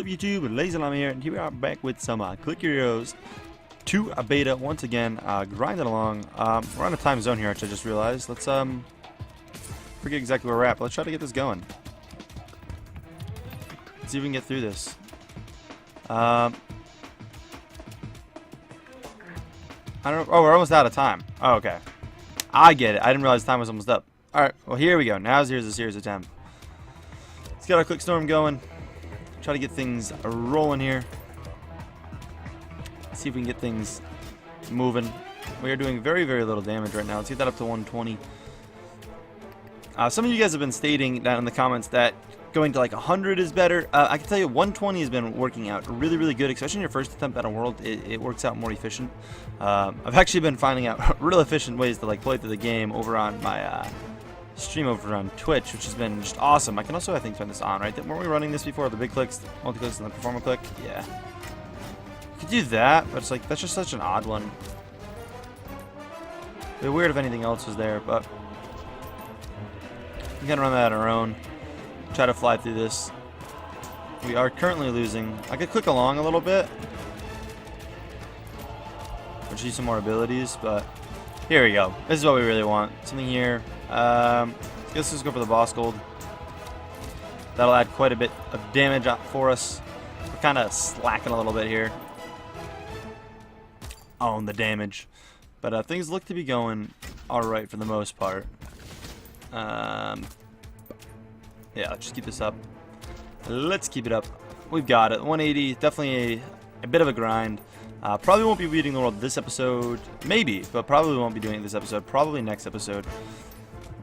up YouTube? LazeeLlama here, and here we are back with some Click Your Heroes 2 beta once again, grinding along. We're on a time zone here, which I just realized. Let's forget exactly where we're at, but let's try to get this going. Let's see if we can get through this. I don't know. Oh, we're almost out of time. Oh, okay. I get it. I didn't realize time was almost up. Alright, well here we go. Here's a serious attempt. Let's get our quick storm going. Try to get things rolling here. See if we can get things moving. We are doing very, very little damage right now. Let's get that up to 120. Some of you guys have been stating down in the comments that going to like 100 is better. I can tell you 120 has been working out really, really good, especially in your first attempt at a world. It works out more efficient. I've actually been finding out real efficient ways to like play through the game over on my stream over on Twitch, which has been just awesome. I can also, I think, turn this on, right? Weren't we running this before? The big clicks, multi-clicks, and the performer click? Yeah. You could do that, but it's like, that's just such an odd one. It'd be weird if anything else was there, but we can run that on our own. Try to fly through this. We are currently losing. I could click along a little bit. Achieve some more abilities, but here we go. This is what we really want. Something here. Let's just go for the boss gold. That'll add quite a bit of damage for us. We're kind of slacking a little bit here on the damage, but things look to be going all right for the most part. Yeah, let's just keep this up. Let's keep it up. We've got it. 180, definitely a bit of a grind. Probably won't be beating the world this episode. Maybe, but probably won't be doing it this episode. Probably next episode.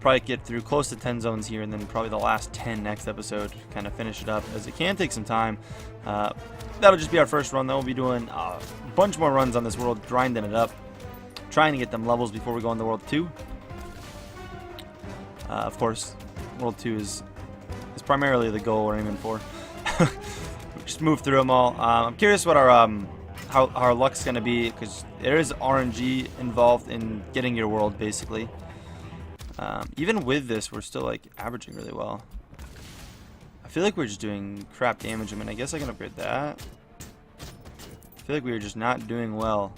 Probably get through close to 10 zones here, and then probably the last 10 next episode. Kind of finish it up, as it can take some time. That'll just be our first run. Then we'll be doing a bunch more runs on this world, grinding it up. Trying to get them levels before we go on the World 2. Of course, World 2 is primarily the goal we're aiming for. Just move through them all. I'm curious what our how our luck's gonna be, because there is RNG involved in getting your world, basically. Even with this, we're still like averaging really well. I feel like we're just doing crap damage. I mean, I guess I can upgrade that. I feel like we were just not doing well.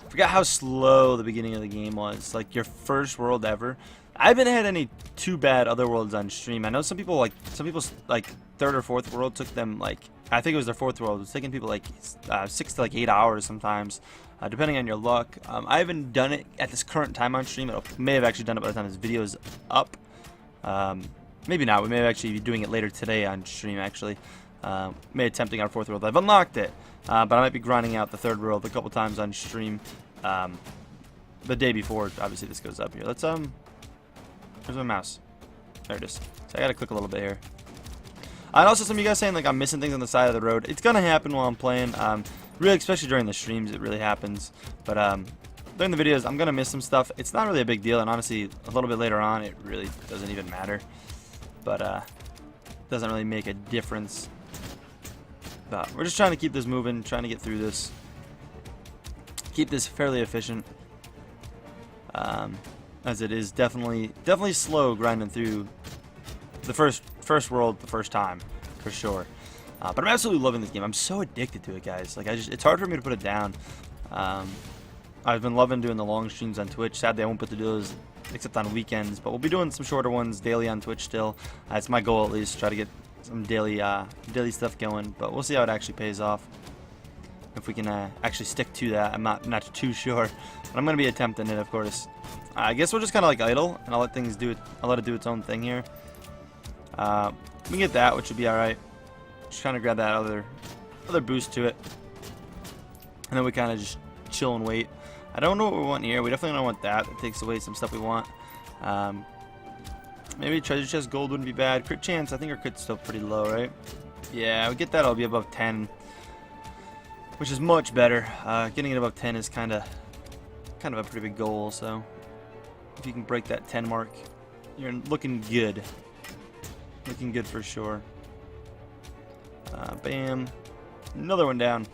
I forgot how slow the beginning of the game was. Like your first world ever. I haven't had any too bad other worlds on stream. I know some people's like third or fourth world took them like, I think it was their fourth world. It was taking people like 6 to like 8 hours sometimes, depending on your luck. I haven't done it at this current time on stream. I may have actually done it by the time this video is up. Maybe not. We may actually be doing it later today on stream. Actually, may attempting our fourth world. I've unlocked it, but I might be grinding out the third world a couple times on stream. The day before, obviously, this goes up here. Let's Where's my mouse? There it is. So I gotta click a little bit here. And also some of you guys saying like I'm missing things on the side of the road. It's gonna happen while I'm playing. Really, especially during the streams, it really happens. But during the videos, I'm gonna miss some stuff. It's not really a big deal, and honestly, a little bit later on, it really doesn't even matter. But doesn't really make a difference. But we're just trying to keep this moving, trying to get through this, keep this fairly efficient. As it is definitely slow grinding through the first world the first time, for sure. But I'm absolutely loving this game. I'm so addicted to it, guys. Like it's hard for me to put it down. I've been loving doing the long streams on Twitch. Sadly, I won't put to those except on weekends, but we'll be doing some shorter ones daily on Twitch still. It's my goal, at least, try to get some daily stuff going. But we'll see how it actually pays off. If we can actually stick to that, I'm not too sure. But I'm gonna be attempting it, of course. I guess we'll just kind of like idle, and I'll let things do it. I'll let it do its own thing here. We can get that, which would be all right. Just trying to grab that other boost to it, and then we kind of just chill and wait. I don't know what we want here. We definitely don't want that. That takes away some stuff we want. Maybe treasure chest gold wouldn't be bad. Crit chance, I think our crit's still pretty low, right? Yeah, we get that. I'll be above 10, which is much better. Getting it above 10 is kind of a pretty big goal. So if you can break that 10 mark, you're looking good. Looking good for sure. Bam. Another one down.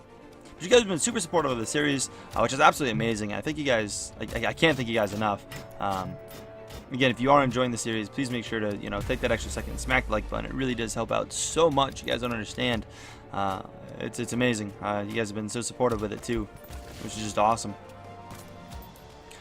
But you guys have been super supportive of the series, which is absolutely amazing. I thank you guys. I can't thank you guys enough. Again, if you are enjoying the series, please make sure to, you know, take that extra second and smack the like button. It really does help out so much. You guys don't understand. It's amazing. You guys have been so supportive with it too, which is just awesome.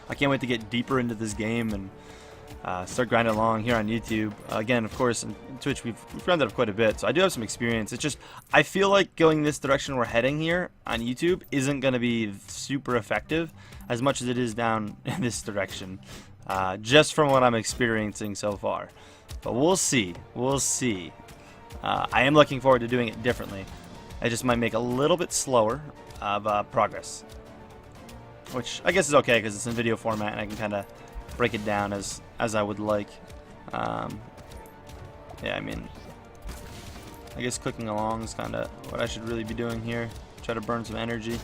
I can't wait to get deeper into this game and start grinding along here on YouTube. Again, of course, on Twitch we've grinded up quite a bit, so I do have some experience. It's just I feel like going this direction we're heading here on YouTube isn't going to be super effective as much as it is down in this direction. Just from what I'm experiencing so far. But we'll see. We'll see. I am looking forward to doing it differently. I just might make a little bit slower of progress. Which I guess is okay because it's in video format and I can kind of break it down as I would like. Yeah, I mean, I guess clicking along is kind of what I should really be doing here. Try to burn some energy.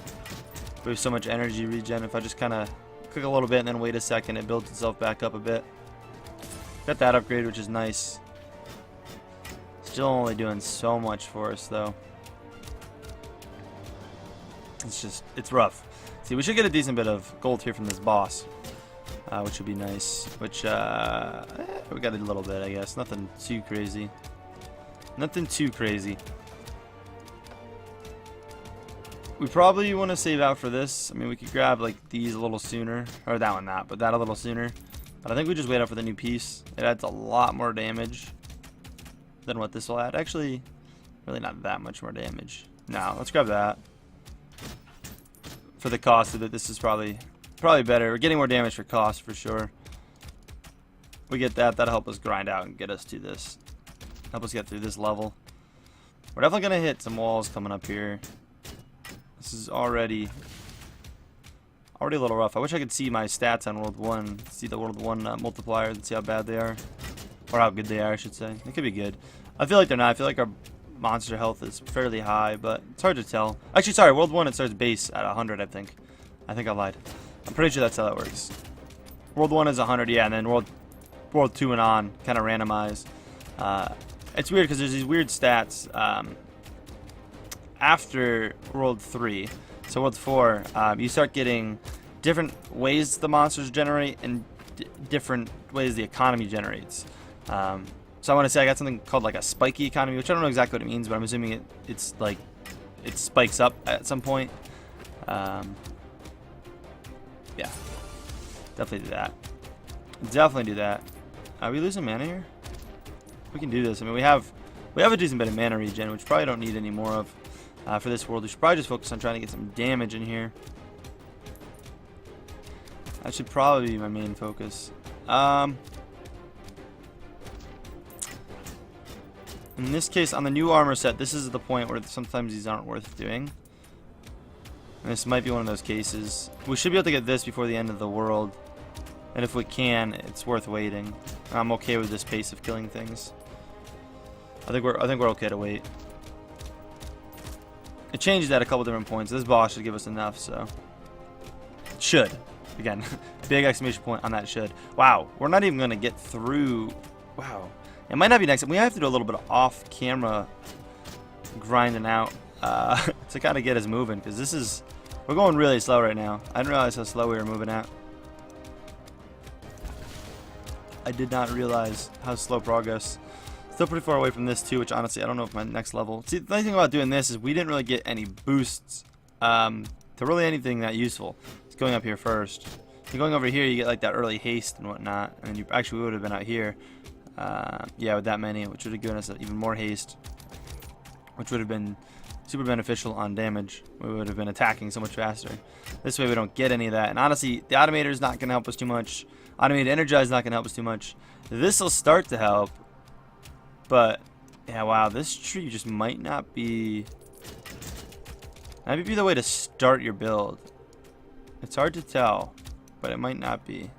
We have so much energy regen. If I just kind of click a little bit and then wait a second, it builds itself back up a bit. Got that upgrade, which is nice. Still only doing so much for us though. It's rough. See, we should get a decent bit of gold here from this boss, which would be nice. Which we got a little bit, I guess. Nothing too crazy. Nothing too crazy. We probably want to save out for this. I mean, we could grab like these a little sooner, or that one not, but that a little sooner. But I think we just wait out for the new piece. It adds a lot more damage than what this will add. Actually, really not that much more damage. No, let's grab that. For the cost of it, this is probably better. We're getting more damage for cost for sure. We get that. That'll help us grind out and get us to this. Help us get through this level. We're definitely gonna hit some walls coming up here. This is already a little rough. I wish I could see my stats on World 1. See the World 1 multiplier and see how bad they are. Or how good they are, I should say. They could be good. I feel like they're not. I feel like our monster health is fairly high, but it's hard to tell. Actually, sorry, World 1 it starts base at 100, I think. I think I lied. I'm pretty sure that's how that works. World 1 is 100, yeah, and then World 2 and on kind of randomize. It's weird because there's these weird stats after World 3. So World 4, you start getting different ways the monsters generate and different ways the economy generates. So I want to say I got something called like a spiky economy, which I don't know exactly what it means, but I'm assuming it's like it spikes up at some point. Yeah, definitely do that. Definitely do that. Are we losing mana here? We can do this. I mean, we have a decent bit of mana regen, which probably don't need any more of for this world. We should probably just focus on trying to get some damage in here. That should probably be my main focus. In this case, on the new armor set, this is the point where sometimes these aren't worth doing. And this might be one of those cases. We should be able to get this before the end of the world. And if we can, it's worth waiting. I'm okay with this pace of killing things. I think we're okay to wait. It changed at a couple different points. This boss should give us enough, so. Should. Again, big exclamation point on that should. Wow, we're not even going to get through. Wow. It might not be next. We have to do a little bit of off-camera grinding out to kind of get us moving, because we're going really slow right now. I didn't realize how slow we were moving at. I did not realize how slow progress. Still pretty far away from this too, which honestly I don't know if my next level. See, the nice thing about doing this is we didn't really get any boosts to really anything that useful. It's going up here first. You're going over here, you get like that early haste and whatnot, and you actually would have been out here. Yeah, with that many, which would have given us even more haste, which would have been super beneficial on damage. We would have been attacking so much faster. This way we don't get any of that. And honestly, the automator is not going to help us too much. Automated energize is not going to help us too much. This will start to help, but yeah, wow, this tree just might not be. Might be the way to start your build. It's hard to tell, but it might not be.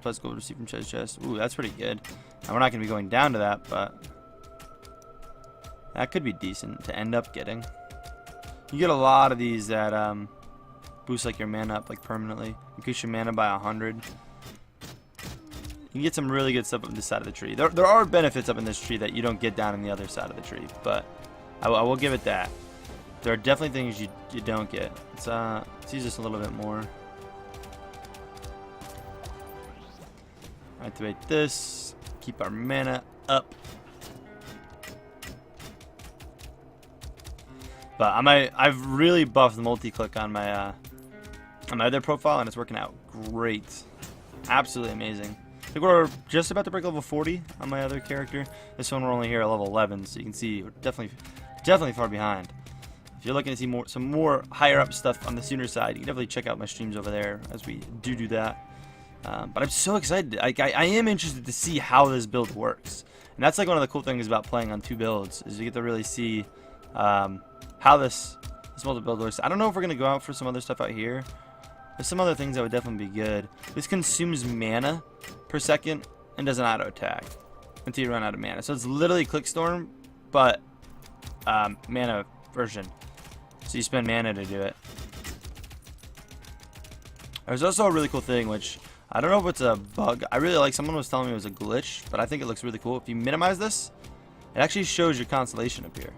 Let's go receive from chest. Ooh, that's pretty good. Now, we're not going to be going down to that, but that could be decent to end up getting. You get a lot of these that boost like your mana up like permanently. Increase your mana by 100. You can get some really good stuff up this side of the tree. There are benefits up in this tree that you don't get down in the other side of the tree, but I will give it that. There are definitely things you don't get. Let's use this a little bit more. Activate this. Keep our mana up. But I've really buffed the multi-click on my other profile, and it's working out great. Absolutely amazing. I think we're just about to break level 40 on my other character. This one we're only here at level 11, so you can see we're definitely far behind. If you're looking to see some more higher up stuff on the sooner side, you can definitely check out my streams over there as we do that. But I'm so excited. I am interested to see how this build works, and that's like one of the cool things about playing on 2 builds is you get to really see how this multi-build works. I don't know if we're gonna go out for some other stuff out here. There's some other things that would definitely be good. This consumes mana per second and does an auto attack until you run out of mana. So it's literally Clickstorm, but mana version. So you spend mana to do it. There's also a really cool thing, which I don't know if it's a bug. I really like. Someone was telling me it was a glitch, but I think it looks really cool. If you minimize this, it actually shows your constellation up here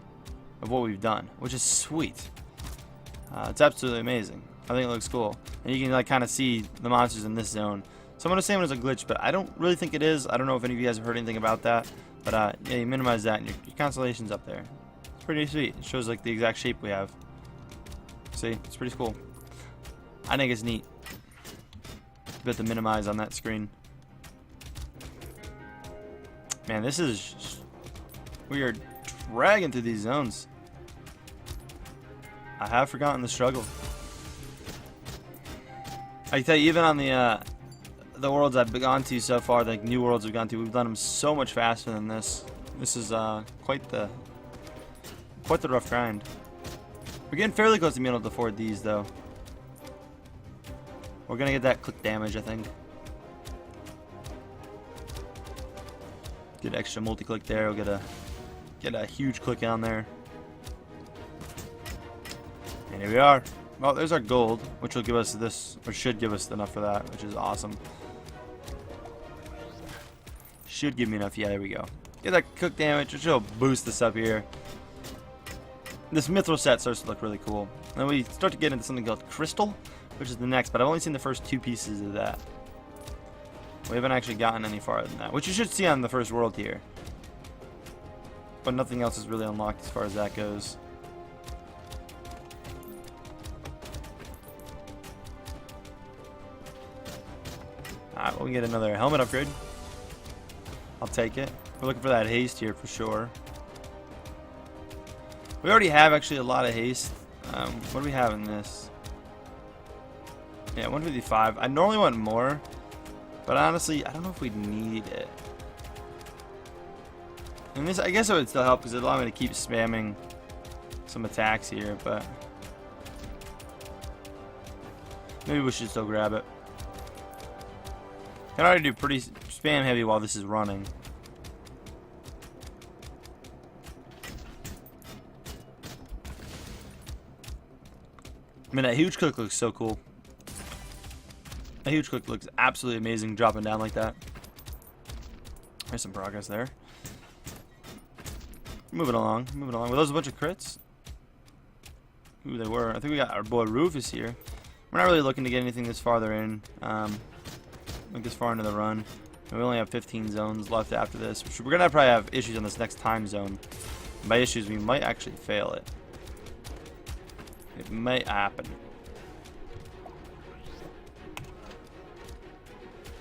of what we've done, which is sweet. It's absolutely amazing. I think it looks cool, and you can like kind of see the monsters in this zone. Someone was saying it was a glitch, but I don't really think it is. I don't know if any of you guys have heard anything about that, but yeah, you minimize that, and your constellation's up there. It's pretty sweet. It shows like the exact shape we have. See, it's pretty cool. I think it's neat. Bit to minimize on that screen. Man, this is we are dragging through these zones. I have forgotten the struggle. I can tell you, even on the worlds I've gone to so far, like new worlds we've gone to, we've done them so much faster than this. This is quite the rough grind. We're getting fairly close to being able to afford these, though. We're gonna get that click damage, I think. Get extra multi-click there. We'll get a huge click on there. And here we are. Well, there's our gold, which will give us this, or should give us enough for that, which is awesome. Should give me enough. Yeah, there we go. Get that click damage, which will boost this up here. This mithril set starts to look really cool. And then we start to get into something called crystal, which is the next, but I've only seen the first 2 pieces of that. We haven't actually gotten any farther than that, which you should see on the first world here. But nothing else is really unlocked as far as that goes. Alright, well, we can get another helmet upgrade. I'll take it. We're looking for that haste here for sure. We already have actually a lot of haste. What do we have in this? Yeah, 155. I normally want more, but honestly, I don't know if we need it. And this, I guess it would still help because it allowed me to keep spamming some attacks here, but maybe we should still grab it. Can already do pretty spam heavy while this is running. I mean, that huge click looks so cool. That huge click looks absolutely amazing, dropping down like that. There's some progress there. Moving along, moving along. Were those a bunch of crits? Ooh, they were. I think we got our boy Rufus here. We're not really looking to get anything this farther in. Like this far into the run. And we only have 15 zones left after this. We're gonna probably have issues on this next time zone. And by issues, we might actually fail it. It might happen.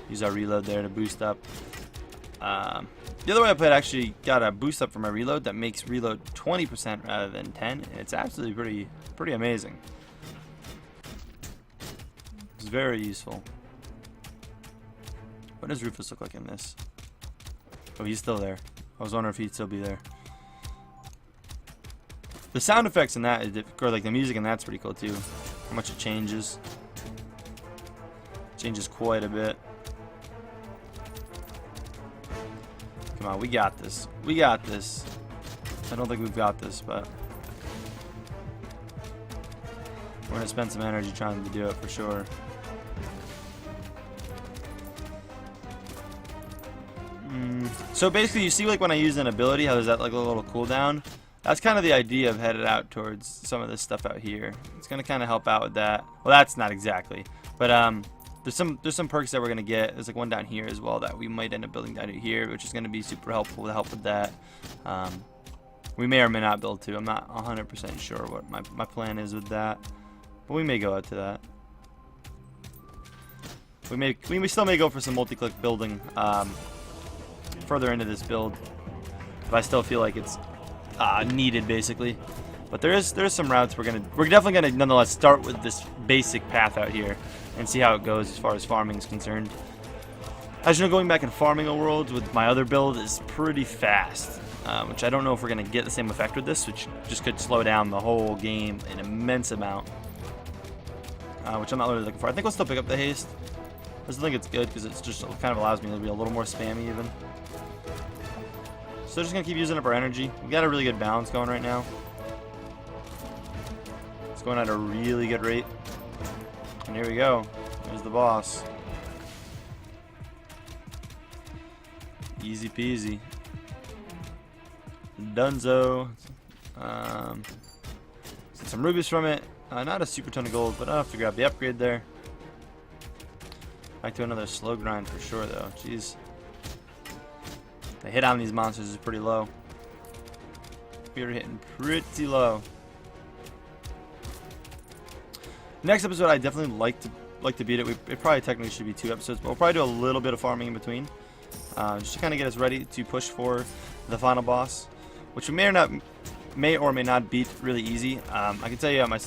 Use our reload there to boost up. The other way I played actually got a boost up for my reload that makes reload 20% rather than 10. And it's absolutely pretty amazing. It's very useful. What does Rufus look like in this? Oh, he's still there. I was wondering if he'd still be there. The sound effects in that, or like the music in that's pretty cool too. How much it changes. Changes quite a bit. Come on, we got this. We got this. I don't think we've got this, but we're gonna spend some energy trying to do it for sure. So basically, you see like when I use an ability, how there's that like a little cooldown. That's kind of the idea of headed out towards some of this stuff out here. It's gonna kind of help out with that. Well, that's not exactly, but there's some perks that we're gonna get. There's like one down here as well that we might end up building down here, which is gonna be super helpful to help with that. We may or may not build to. I'm not 100% sure what my plan is with that, but we may go out to that. We still may go for some multi-click building further into this build, if I still feel like it's needed basically. But there's some routes we're definitely gonna nonetheless start with this basic path out here and see how it goes as far as farming is concerned. As you know, going back and farming a world with my other build is pretty fast, which I don't know if we're gonna get the same effect with this, which just could slow down the whole game an immense amount, which I'm not really looking for. I think we'll still pick up the haste. I still think it's good because it's just kind of allows me to be a little more spammy even. So just gonna keep using up our energy. We got a really good balance going right now. It's going at a really good rate. And here we go. There's the boss. Easy peasy. Dunzo. Get some rubies from it. Not a super ton of gold, but enough to grab the upgrade there. Back to another slow grind for sure though. Jeez. The hit on these monsters is pretty low. We are hitting pretty low. Next episode, I definitely like to beat it. It probably technically should be 2 episodes, but we'll probably do a little bit of farming in between, just to kind of get us ready to push for the final boss, which we may or may not beat really easy. I can tell you, my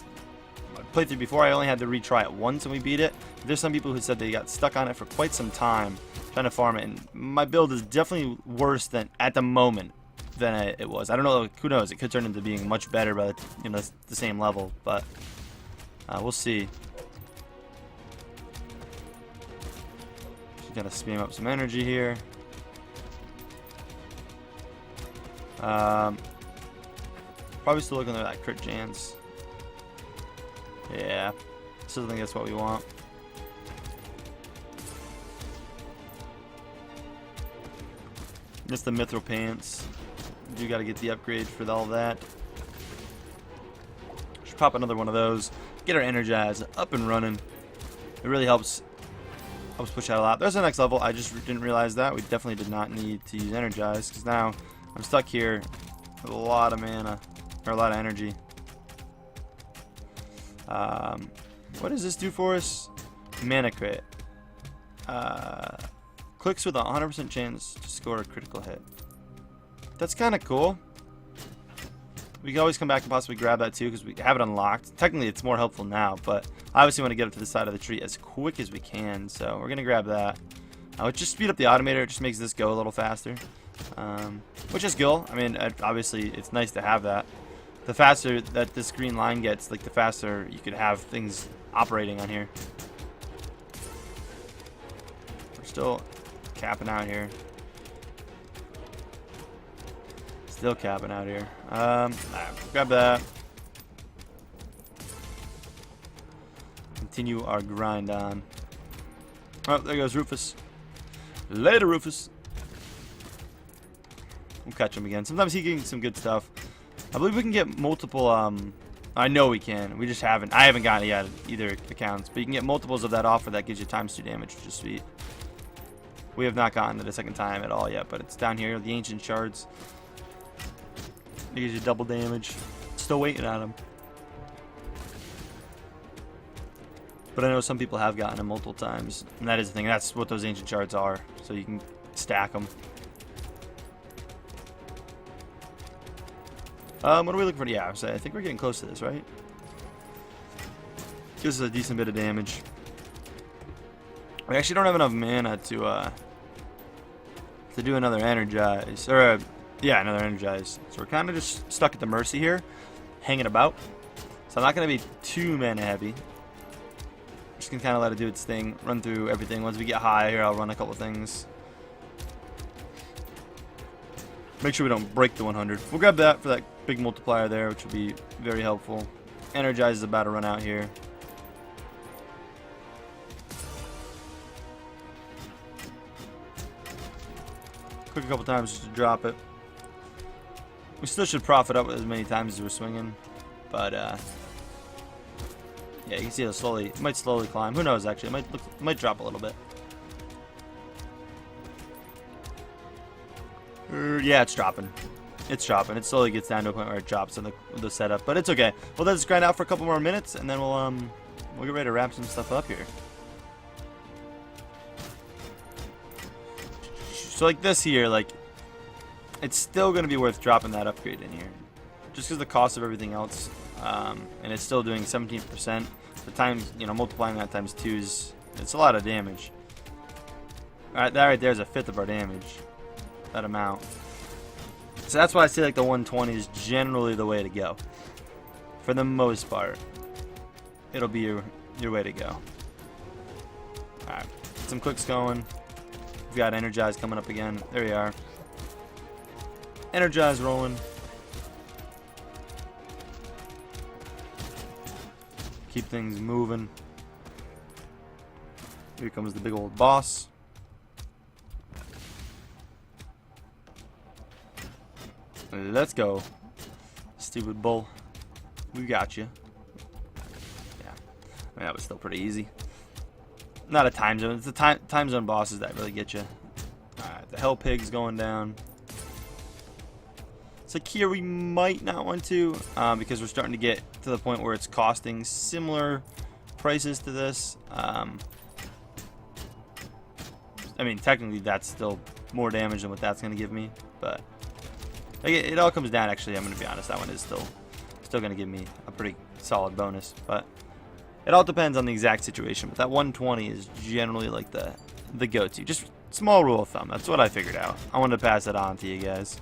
playthrough before, I only had to retry it once and we beat it. There's some people who said they got stuck on it for quite some time trying to farm it, and my build is definitely worse than at the moment than it was. I don't know, who knows, it could turn into being much better by the same level, but we'll see. Just gotta spam up some energy here. Probably still looking at that crit chance. Yeah, still think that's what we want. Just the mithril pants. Do gotta get the upgrade for all that. Should pop another one of those. Get our energize up and running. It really helps push out a lot. There's the next level. I just didn't realize that. We definitely did not need to use energize because now I'm stuck here with a lot of mana or a lot of energy. What does this do for us? Mana crit. Clicks with a 100% chance to score a critical hit. That's kind of cool. We can always come back and possibly grab that too because we have it unlocked. Technically, it's more helpful now, but I obviously want to get up to the side of the tree as quick as we can, so we're going to grab that. Which just speed up the automator. It just makes this go a little faster, which is cool. I mean, obviously, it's nice to have that. The faster that this green line gets, like the faster you could have things operating on here. We're still capping out here. Still capping out here. Grab that. Continue our grind on. Oh, there goes Rufus. Later, Rufus. We'll catch him again. Sometimes he can get some good stuff. I believe we can get multiple, I know we can. We just haven't. I haven't gotten it yet either accounts. But you can get multiples of that offer that gives you *2 damage, which is sweet. We have not gotten it a second time at all yet, but it's down here. The ancient shards. It gives you double damage. Still waiting on them. But I know some people have gotten them multiple times. And that is the thing. That's what those ancient shards are. So you can stack them. What are we looking for? Yeah, I think we're getting close to this, right? Gives us a decent bit of damage. We actually don't have enough mana to do another energize. Or, yeah, another energize. So we're kind of just stuck at the mercy here, hanging about. So I'm not going to be too mana heavy. Just going to kind of let it do its thing, run through everything. Once we get high here, I'll run a couple things. Make sure we don't break the 100. We'll grab that for that big multiplier there, which will be very helpful. Energize is about to run out here. Click a couple times just to drop it. We still should profit up as many times as we're swinging, but Yeah, you can see it might slowly climb. Who knows, actually. It might drop a little bit. Yeah, it's dropping. It's dropping. It slowly gets down to a point where it drops in the setup, but it's okay. We'll let this grind out for a couple more minutes, and then we'll get ready to wrap some stuff up here. So like this here, like it's still going to be worth dropping that upgrade in here, just because the cost of everything else, and it's still doing 17%. The times, multiplying that times 2 it's a lot of damage. All right, that right there is a fifth of our damage. That amount. So that's why I say like the 120 is generally the way to go. For the most part, it'll be your way to go. All right, some clicks going. We've got Energize coming up again. There we are. Energize rolling. Keep things moving. Here comes the big old boss. Let's go. Stupid bull. We got you. Yeah. I mean, that was still pretty easy. Not a time zone. It's the time zone bosses that really get you. Alright, the hell pig's going down. It's like here we might not want to, because we're starting to get to the point where it's costing similar prices to this. I mean, technically that's still more damage than what that's going to give me, but like, it all comes down. Actually, I'm going to be honest, that one is still going to give me a pretty solid bonus, but it all depends on the exact situation. But that 120 is generally like the go-to. Just small rule of thumb. That's what I figured out. I wanted to pass it on to you guys.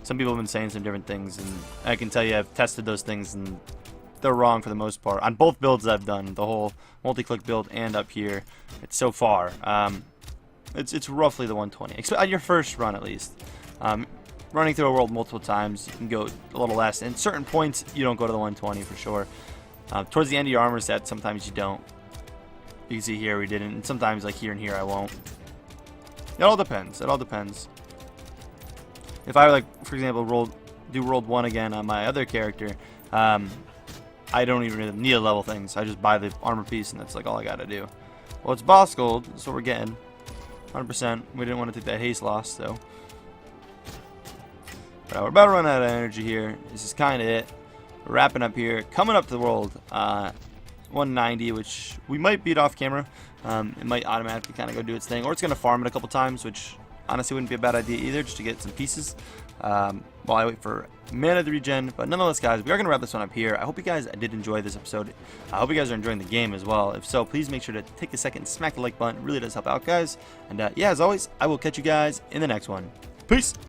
Some people have been saying some different things, and I can tell you I've tested those things, and they're wrong for the most part. On both builds I've done, the whole multi-click build and up here, it's so far. It's roughly the 120. On your first run, at least. Running through a world multiple times, you can go a little less. And certain points, you don't go to the 120 for sure. Towards the end of your armor set, sometimes you don't. You can see here we didn't, and sometimes like here and here I won't. It all depends. It all depends. If I like, for example, do world 1 again on my other character, I don't even really need to level things. I just buy the armor piece, and that's like all I gotta do. Well, it's boss gold, so we're getting 100%. We didn't want to take that haste loss, so. But we're about to run out of energy here. This is kind of it. We're wrapping up here. Coming up to the world 190, which we might beat off camera. It might automatically kind of go do its thing, or it's going to farm it a couple times, which honestly wouldn't be a bad idea either, just to get some pieces while I wait for mana to regen. But nonetheless, guys, we are going to wrap this one up here. I hope you guys did enjoy this episode. I hope you guys are enjoying the game as well. If so, please make sure to take a second and smack the like button. It really does help out, guys. And yeah, as always, I will catch you guys in the next one. Peace!